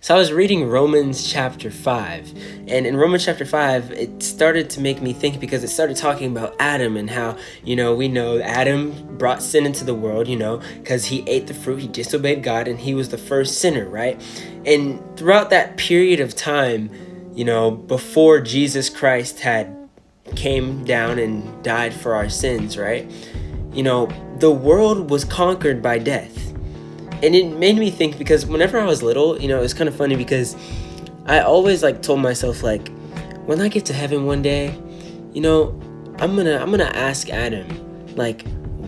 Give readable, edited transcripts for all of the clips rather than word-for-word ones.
So I was reading Romans chapter 5, and in Romans chapter 5, it started to make me think because it started talking about Adam and how, we know Adam brought sin into the world, because he ate the fruit, he disobeyed God, and he was the first sinner, right? And throughout that period of time, before Jesus Christ had came down and died for our sins, right? The world was conquered by death. And it made me think because whenever I was little, it was kind of funny because I always told myself when I get to heaven one day, I'm gonna ask Adam,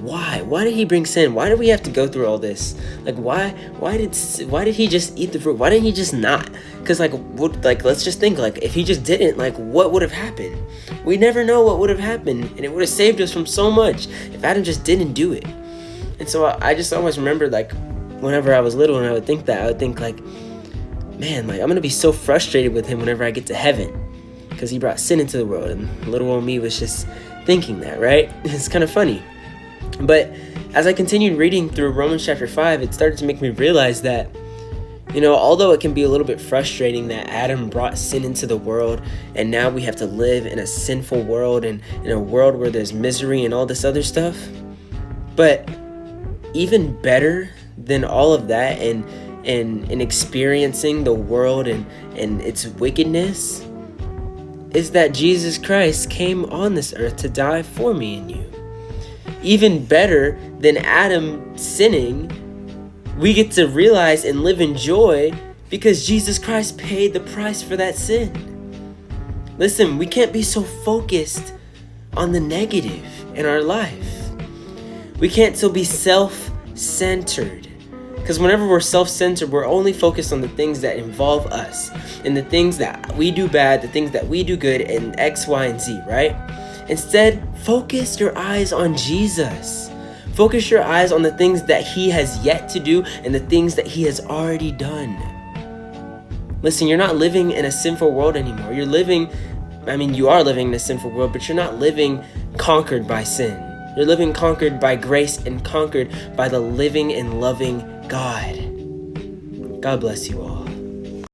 why did he bring sin? Why did we have to go through all this? Why did he just eat the fruit? Why didn't he just not? Because let's just think if he just didn't, what would have happened? We never know what would have happened, and it would have saved us from so much if Adam just didn't do it. And so I just always remember whenever I was little and I would think that, I would think man, I'm gonna be so frustrated with him whenever I get to heaven because he brought sin into the world, and little old me was just thinking that, right? It's kind of funny. But as I continued reading through Romans chapter 5, it started to make me realize that, although it can be a little bit frustrating that Adam brought sin into the world and now we have to live in a sinful world and in a world where there's misery and all this other stuff, but even better than all of that and experiencing the world and its wickedness is that Jesus Christ came on this earth to die for me and you. Even better than Adam sinning, we get to realize and live in joy because Jesus Christ paid the price for that sin. Listen, we can't be so focused on the negative in our life. We can't still be self-centered. Because whenever we're self-centered, we're only focused on the things that involve us and the things that we do bad, the things that we do good, and X, Y, and Z, right? Instead, focus your eyes on Jesus. Focus your eyes on the things that he has yet to do and the things that he has already done. Listen, you're not living in a sinful world anymore. You are living in a sinful world, but you're not living conquered by sin. You're living conquered by grace and conquered by the living and loving God. God bless you all.